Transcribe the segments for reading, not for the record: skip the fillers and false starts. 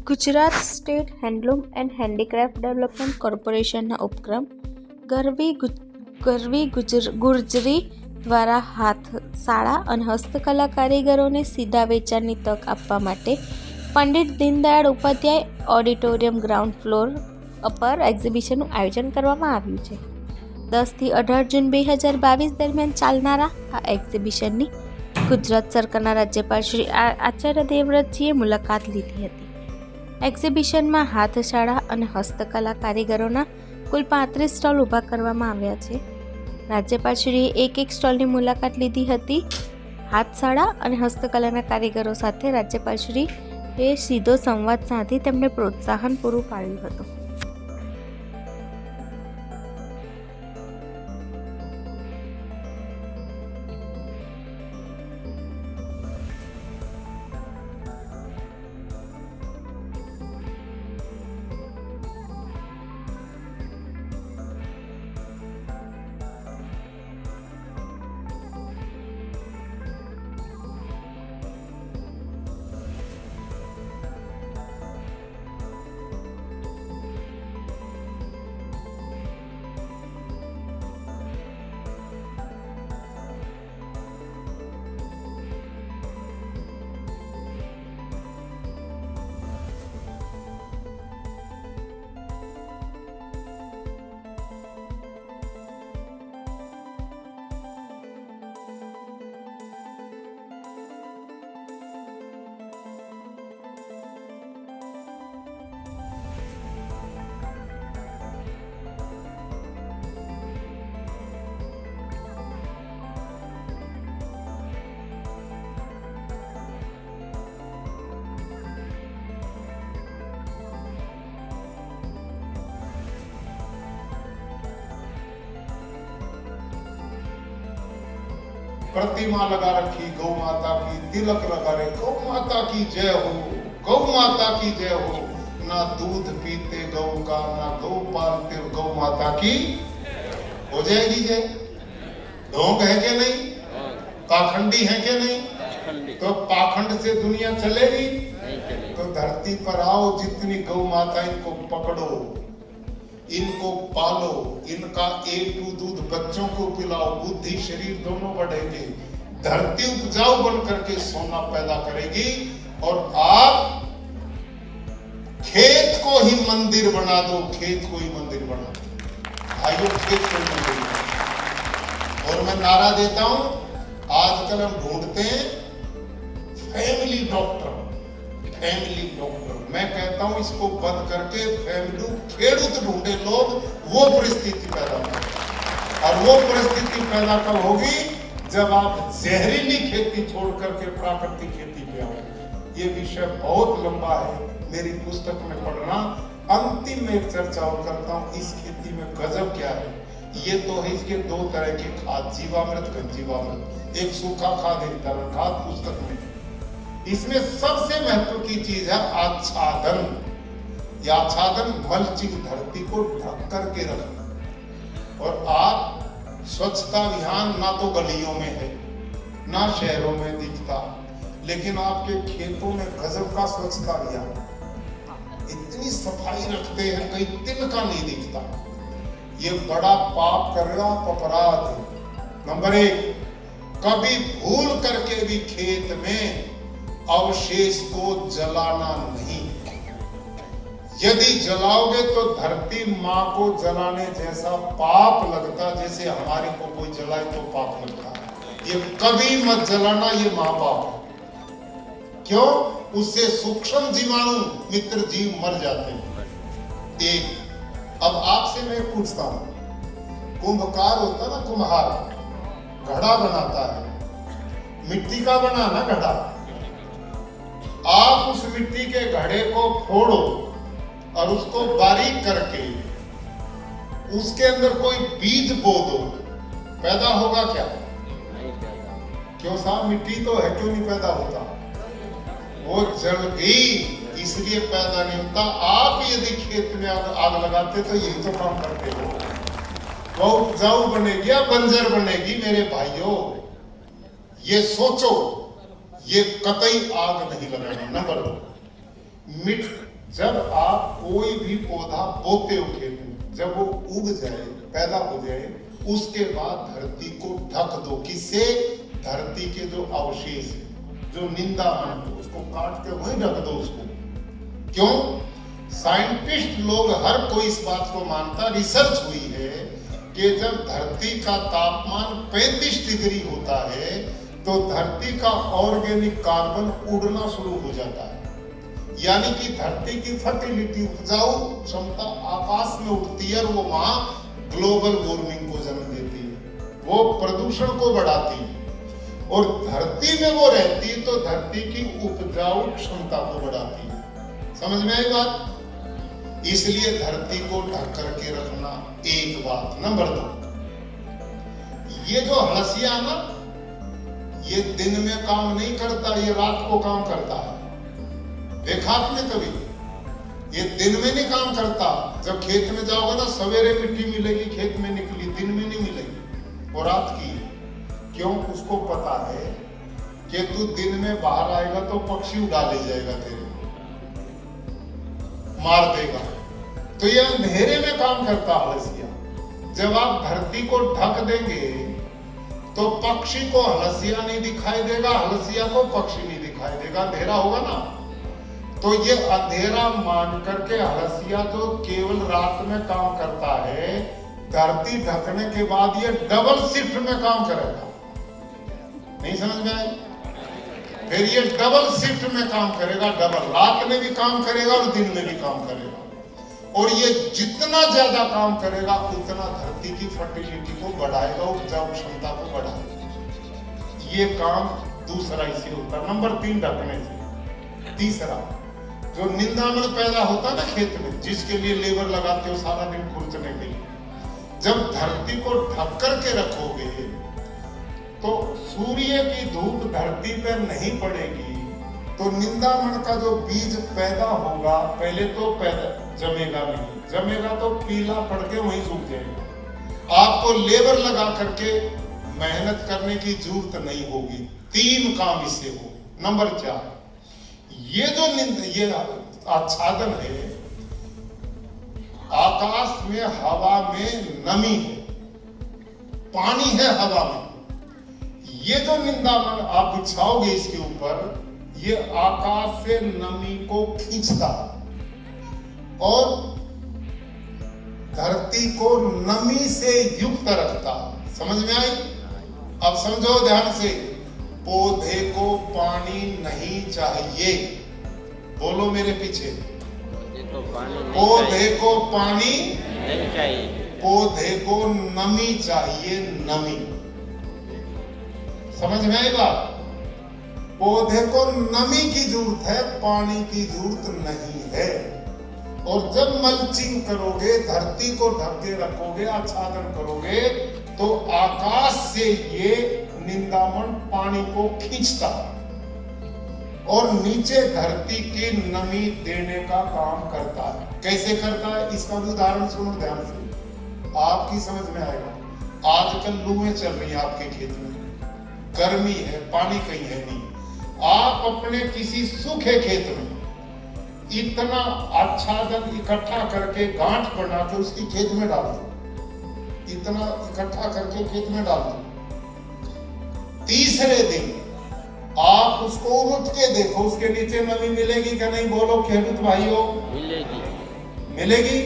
Gujarat state handloom and handicraft development કોર્પોરેશનના ઉપક્રમ ગરવી ગુર્જરી દ્વારા હાથશાળા અને હસ્તકલા કારીગરોને સીધા વેચાણની તક આપવા માટે Pandit Deendayal Upadhyay auditorium ground floor પર એક્ઝિબિશનનું આયોજન કરવામાં આવ્યું છે. 10 થી 18 જૂન 2022 દરમિયાન ચાલનારા આ એક્ઝિબિશનની ગુજરાત સરકારના રાજ્યપાલ શ્રી આચાર્ય દેવવ્રતજીએ મુલાકાત લીધી હતી. એક્ઝિબિશનમાં હાથશાળા અને હસ્તકલા કારીગરોના કુલ 35 સ્ટોલ ઊભા કરવામાં આવ્યા છે. રાજ્યપાલશ્રીએ એક સ્ટોલની મુલાકાત લીધી હતી. હાથશાળા અને હસ્તકલાના કારીગરો સાથે રાજ્યપાલશ્રીએ સીધો સંવાદ સાધી તેમને પ્રોત્સાહન પૂરું પાડ્યું હતું. प्रतिमा लगा रखी गौ माता की, तिलक लगा रहे गौ माता की जय हो, गौ माता की जय हो. ना दूध पीते गौ का, ना गौ पालते गौ माता की हो जाएगी जय. ढोंग है कि नहीं? पाखंडी है कि नहीं? तो पाखंड से दुनिया चलेगी? तो धरती पर आओ, जितनी गौ माता इनको पकड़ो, इनको पालो, इनका A to दूध बच्चों को पिलाओ, बुद्धि शरीर दोनों बढ़ेंगे, धरती उपजाऊ बन करके सोना पैदा करेगी. और आप खेत को ही मंदिर बना दो, खेत को ही मंदिर बना दो भाइयों, खेत को ही मंदिर बना दो. और मैं नारा देता हूं, आजकल हम ढूंढते हैं फैमिली डॉक्टर, फैमिली डॉक्टर. मैं कहता हूं इसको बंद करके फैमिली खेडूत ढूंढे लोग, वो परिस्थिति पैदा होगी. और वो परिस्थिति पैदा कब होगी? जब आप जहरीली खेती छोड़ करके प्राकृतिक खेती पे आओ. ये विषय बहुत लंबा है, मेरी पुस्तक में पढ़ना. अंतिम में एक चर्चा और करता हूं, इस खेती में गजब क्या है. ये तो है इसके 2 तरह के खाद, जीवामृत, घनजीवामृत. एक सूखा खाद, एक तरल खाद. पुस्तक में इसमें सबसे महत्व की चीज है आच्छादन. या आच्छादन मल्चिंग, धरती को ढक करके रखना. और आप स्वच्छता अभियान ना तो गलियों में है, ना शहरों में दिखता, लेकिन आपके खेतों में गजब का स्वच्छता अभियान. इतनी सफाई रखते हैं, कहीं तिनका नहीं दिखता. ये बड़ा पाप कर रहे हो, अपराध है. नंबर 1, कभी भूल करके भी खेत में अवशेष को जलाना नहीं. यदि जलाओगे तो धरती माँ को जलाने जैसा पाप लगता, जैसे हमारे को कोई जलाए तो पाप लगता. ये कभी मत जलाना, ये महापाप है. क्यों? उससे सूक्ष्म जीवाणु मित्र जीव मर जाते हैं. एक, अब आपसे मैं पूछता हूं, कुंभकार होता ना, कुम्हार घड़ा बनाता है, मिट्टी का बना ना घड़ा. आप उस मिट्टी के घड़े को फोड़ो और उसको बारीक करके उसके अंदर कोई बीज बो दो, पैदा होगा क्या? क्यों साहब? मिट्टी तो है, क्यों नहीं पैदा होता? वो जल गई, इसलिए पैदा नहीं होता. आप यदि खेत में आग लगाते तो यही तो काम करते हो. वो उपजाऊ बनेगी या बंजर बनेगी? मेरे भाइयों, ये सोचो, ये कतई आग नहीं लगाना. नंबर 2, जब आप कोई भी पौधा बोते हो खेत में, जब वो उग जाए, पैदा हो जाए, उसके बाद धरती को ढक दो। किससे? धरती के जो अवशेष है, जो निंदा मन, उसको काट के वहीं ढक दो उसको। क्यों? साइंटिस्ट लोग हर कोई इस बात को मानता, रिसर्च हुई है कि जब धरती का तापमान 35 डिग्री होता है तो धरती का ऑर्गेनिक कार्बन उड़ना शुरू हो जाता है। यानी कि धरती की फर्टिलिटी, उपजाऊ क्षमता आकाश में उठती है और वो वहां ग्लोबल वार्मिंग को जन्म देती है, वो प्रदूषण को बढ़ाती है। और धरती में वो रहती है तो धरती की उपजाऊ क्षमता को बढ़ाती है। समझ में आई बात? इसलिए धरती को ढक करके रखना एक बात। नंबर 2, ये जो हलसिया ना, ये दिन में काम नहीं करता, ये रात को काम करता है। देखा आपने कभी? ये दिन में नहीं काम करता। जब खेत में जाओगे ना, सवेरे मिट्टी मिलेगी खेत में निकली, दिन में नहीं मिलेगी, और रात की। क्यों? उसको पता है कि तू दिन में बाहर आएगा तो पक्षी उड़ा ले जाएगा, तेरे मार देगा। तो ये अंधेरे में काम करता हलसिया। जब आप धरती को ढक देंगे तो पक्षी को हलसिया नहीं दिखाई देगा, हलसिया को पक्षी नहीं दिखाई देगा, अंधेरा होगा ना। तो ये अंधेरा मान करके हलसिया जो केवल रात में काम करता है, धरती ढकने के बाद ये डबल शिफ्ट में काम करेगा। नहीं समझ में आई? फिर ये डबल शिफ्ट में काम करेगा, डबल, रात में भी काम करेगा और दिन में भी काम करेगा। और ये जितना ज्यादा काम करेगा उतना धरती की फर्टिलिटी को बढ़ाएगा, उपजाऊ क्षमता को बढ़ाएगा। ये काम दूसरा इसे होता है। नंबर 3, ढकने से। तीसरा, जो निंदामण पैदा होता ना खेत में, जिसके लिए लेबर लगाते हो सारा दिन खुरचने के लिए, जब धरती को ढक करके रखोगे तो सूर्य की धूप धरती पर नहीं पड़ेगी, तो निंदामण का जो बीज पैदा होगा, पहले तो पैदा जमेगा नहीं, जमेगा तो पीला पड़ के वहीं सूख जाएगा। आपको लेबर लगा करके मेहनत करने की जरूरत नहीं होगी। 3 काम इससे हो। नंबर 4, ये जो ये आच्छादन है, आकाश में, हवा में नमी है, पानी है हवा में। ये जो निंदामण आप बिछाओगे इसके ऊपर, ये आकाश से नमी को खींचता और धरती को नमी से युक्त रखता। समझ में आई? अब समझो ध्यान से। पौधे को पानी नहीं चाहिए, बोलो मेरे पीछे। पौधे को पानी नहीं चाहिए, पौधे को नमी चाहिए, नमी। समझ में आई बात? पौधे को नमी की जरूरत है, पानी की जरूरत नहीं है। और जब मल्चिंग करोगे, धरती को ढक के रखोगे, आच्छादन करोगे, तो आकाश से ये निंदामण पानी को खींचता और नीचे धरती की नमी देने का काम करता है। कैसे करता है? इसका उदाहरण सुनो ध्यान से, आपकी समझ में आएगा। आजकल लूएं चल रही है आपके खेत में, गर्मी है, पानी कहीं है नहीं। आप अपने किसी सूखे खेत में इतना आच्छादन इकट्ठा करके, गांठ बना के उसकी खेत में डाल दो, इतना इकट्ठा करके खेत में डाल दो। तीसरे दिन आप उसको उलट के देखो, उसके नीचे नमी मिलेगी क्या नहीं? बोलो खेत भाइयों। मिलेगी। मिलेगी?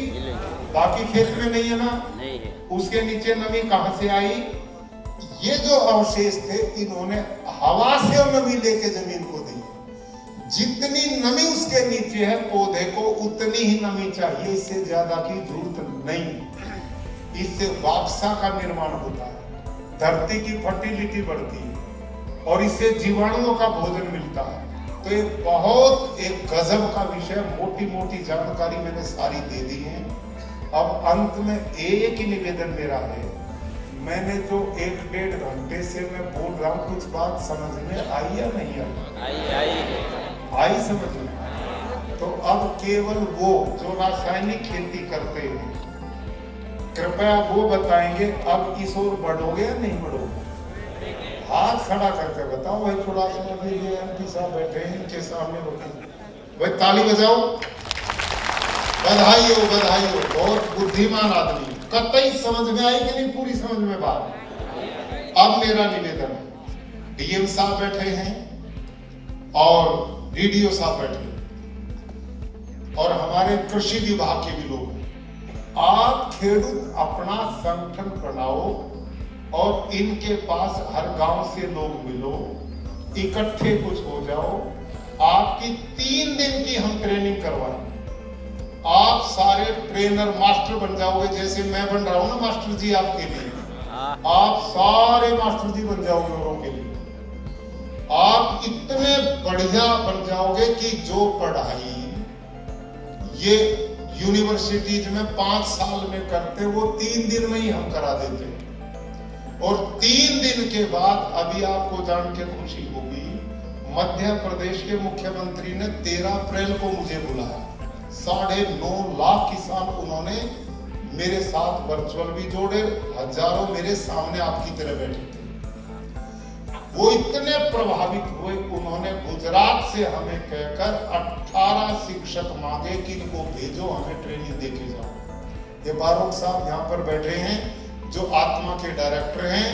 बाकी खेत में नहीं है ना? नहीं है। उसके नीचे नमी कहां से आई? ये जो अवशेष थे, इन्होंने हवा से नमी लेके जमीन को दी। जितनी नमी उसके नीचे है, पौधे को उतनी ही नमी चाहिए, इससे ज्यादा की जरूरत नहीं। इससे वापसा का निर्माण होता है, धरती की फर्टिलिटी बढ़ती है और इससे जीवाणुओं का भोजन मिलता है। तो ये बहुत एक गजब का विषय, मोटी मोटी जानकारी मैंने सारी दे दी है। अब अंत में एक ही निवेदन मेरा है, मैंने जो 1-1.5 घंटे से मैं बोल रहा हूँ, कुछ बात समझ में आई या नहीं आई समझ में? तो अब केवल वो जो रासायनिक खेती करते हैं, कृपया वो बताएंगे अब इस ओर बढ़ोगे या नहीं बढ़ोगे? हाथ खड़ा करके बताओ भाई, थोड़ा सा एमपी साहब बैठे हैं, इनके सामने भाई ताली बजाओ। बधाई हो, बधाई हो। बहुत बुद्धिमान आदमी, कतई समझ में आई कि नहीं? पूरी समझ में बात। अब मेरा निवेदन है, डीएम साहब बैठे हैं और डीडीओ साहब बैठे हैं और हमारे कृषि विभाग के भी लोग हैं। आप खेडूत अपना संगठन बनाओ और इनके पास हर गांव से लोग मिलो, इकट्ठे कुछ हो जाओ। आपकी 3 दिन की हम ट्रेनिंग करवाएंगे। आप सारे ट्रेनर मास्टर बन जाओगे, जैसे मैं बन रहा हूं ना मास्टर जी आपके लिए। आप सारे मास्टर जी बन जाओगे औरों के लिए। आप इतने बढ़िया बन जाओगे कि जो पढ़ाई ये यूनिवर्सिटीज में 5 साल में करते वो 3 दिन में ही हम करा देते हैं। और 3 दिन के बाद अभी आपको जान के खुशी होगी, मध्य प्रदेश के मुख्यमंत्री ने 13 अप्रैल को मुझे बुलाया। 9.5 लाख किसान उन्होंने मेरे साथ वर्चुअल भी जोड़े, हजारों मेरे सामने आपकी तरह बैठे थे। वो इतने प्रभावित हुए, उन्होंने गुजरात से हमें कहकर 18 शिक्षक मांगे कि इनको भेजो, हमें ट्रेनिंग देके जाओ। ये बारोक साहब यहाँ पर बैठे हैं जो आत्मा के डायरेक्टर हैं।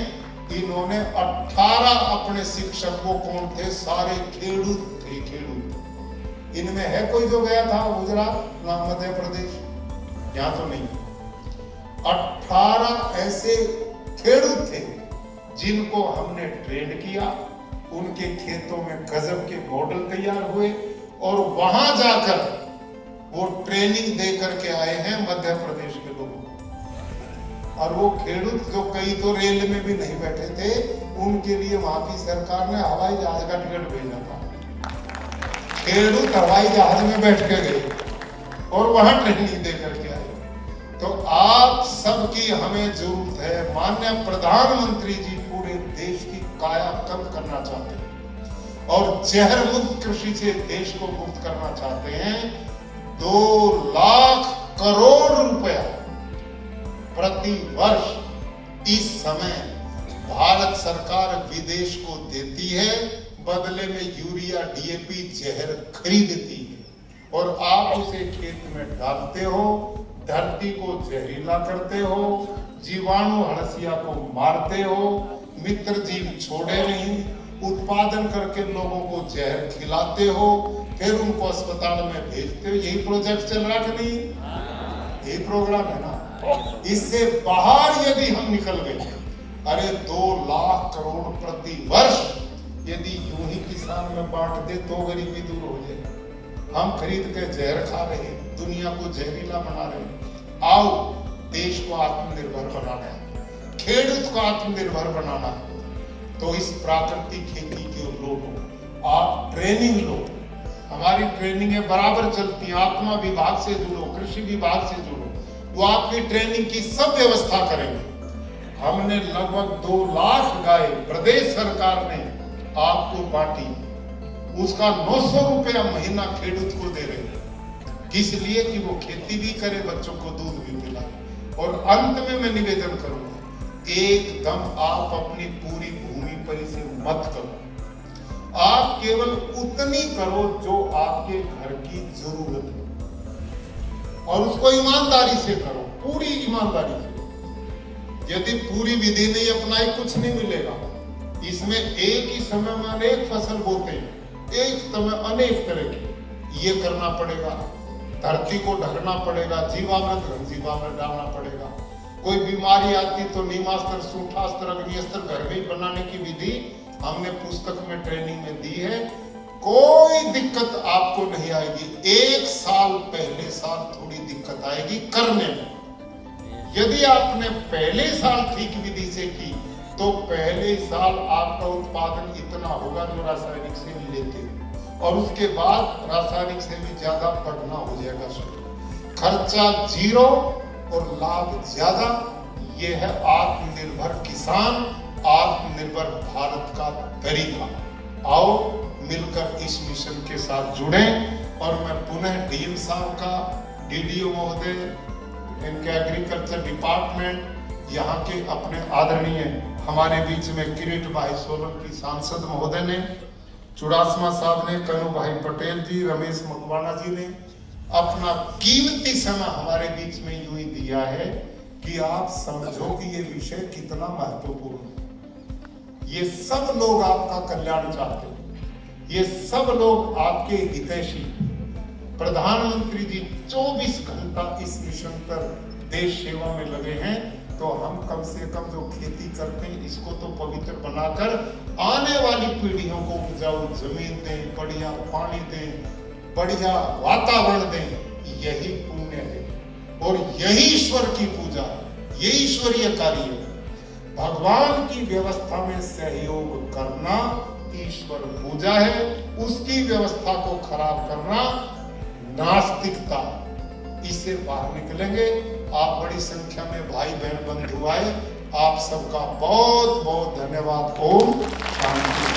इन्होंने 18 अपने शिक्षक, वो कौन थे? सारे खेडूत थे, खेडूत। इनमें है कोई जो गया था गुजरात ना मध्य प्रदेश? यहाँ तो नहीं। 18 ऐसे खेडूत थे जिनको हमने ट्रेन किया, उनके खेतों में गजब के मॉडल तैयार हुए और वहां जाकर वो ट्रेनिंग दे करके आए हैं मध्य प्रदेश के लोगों को। और वो खेडूत जो कई तो रेल में भी नहीं बैठे थे, उनके लिए वहां की सरकार ने हवाई जहाज का टिकट भेजा था। खेडूत हवाई जहाज में बैठ के गए और वहां ट्रेनिंग दे करके आए। तो आप सबकी हमें जरूरत है। माननीय प्रधानमंत्री जी पूरे देश की कायाकल्प करना चाहते हैं और जहर मुक्त कृषि से देश को मुक्त करना चाहते हैं। 2 लाख करोड़ रुपया प्रति वर्ष इस समय भारत सरकार विदेश को देती है, बदले में यूरिया डीएपी जहर खरीदती है और आप उसे खेत में डालते हो, धरती को जहरीला करते हो, जीवाणु हड़सिया को मारते हो, मित्र जीव छोड़े नहीं, उत्पादन करके लोगों को जहर खिलाते हो, फिर उनको अस्पताल में भेजते हो। यही प्रोजेक्ट चल रहा कि नहीं? यही प्रोग्राम है ना। इससे बाहर यदि हम निकल गए, अरे 2 लाख करोड़ प्रति वर्ष यदि यूं ही किसान में बांट दे तो गरीबी दूर हो जाए। हम खरीद के जहर खा रहे हैं, दुनिया को जहरीला बना रहे हैं। आओ, देश को आत्मनिर्भर बनाना है, खेडूत को आत्मनिर्भर बनाना है, तो इस प्राकृतिक खेती की ओर लो। आप ट्रेनिंग लो, हमारी ट्रेनिंगें बराबर चलती हैं। आत्मा विभाग से जुड़ो, कृषि विभाग से जुड़ो, वो आपकी ट्रेनिंग की सब व्यवस्था करेंगे। हमने लगभग 2 लाख गाय प्रदेश सरकार ने आपको बांटी, उसका 900 रुपया महीना खेडूत को दे रहे हैं। किस लिए? कि वो खेती भी करे, बच्चों को दूध भी पिलाए। और अंत में मैं निवेदन करूंगा, एकदम आप अपनी पूरी भूमि पर इसे मत करो। आप केवल उतनी करो जो आपके घर की जरूरत है और उसको ईमानदारी से करो, पूरी ईमानदारी से। यदि पूरी विधि नहीं अपनाई, कुछ नहीं मिलेगा। इसमें एक ही समय में अनेक फसल बोते हैं, एक समय अनेक तरह के। ये करना पड़ेगा, धरती को ढकना पड़ेगा, जीवामृत डालना पड़ेगा। कोई बीमारी आती तो नीमास्त्र, सूठास्त्र, अग्निस्त्र घर में बनाने की विधि हमने पुस्तक में ट्रेनिंग में दी है। कोई दिक्कत आपको नहीं आएगी। 1 साल पहले साल थोड़ी दिक्कत आएगी करने में। यदि आपने पहले साल ठीक विधि से की तो पहले साल आपका उत्पादन इतना होगा जो रासायनिक से लेते, और उसके बाद रासायनिक से भी ज्यादा बढ़ना हो जाएगा। खर्चा 0 और लाभ ज्यादा। ये है आत्मनिर्भर किसान, आत्मनिर्भर भारत का तरीका। आओ मिलकर इस मिशन के साथ जुड़े। और मैं पुनः डीएम साहब का, डीडीओ महोदय, इनके एग्रीकल्चर डिपार्टमेंट, यहाँ के अपने आदरणीय हमारे बीच में किरीट भाई सोलंकी सांसद महोदय ने, चुड़ासमा साहब ने, कनु भाई पटेल जी, रमेश मकवाना जी ने, अपना कीमती समय हमारे बीच में यूं ही दिया है कि आप समझो कि ये विषय कितना महत्वपूर्ण है। ये सब लोग आपका कल्याण चाहते हैं, ये सब लोग आपके हितैषी। प्रधानमंत्री जी 24 घंटा इस मिशन पर देश सेवा में लगे हैं, तो हम कम से कम जो खेती करते हैं इसको तो पवित्र बनाकर आने वाली पीढ़ियों को उपजाऊ जमीन दें, बढ़िया पानी दें, बढ़िया वातावरण दें। यही पुण्य है और यही ईश्वर की पूजा, ये ईश्वरीय कार्य है। भगवान की व्यवस्था में सहयोग करना ईश्वर पूजा है, उसकी व्यवस्था को खराब करना नास्तिकता। इससे बाहर निकलेंगे। आप बड़ी संख्या में भाई बहन बंधु आए, आप सबका बहुत बहुत धन्यवाद। ओम शांति।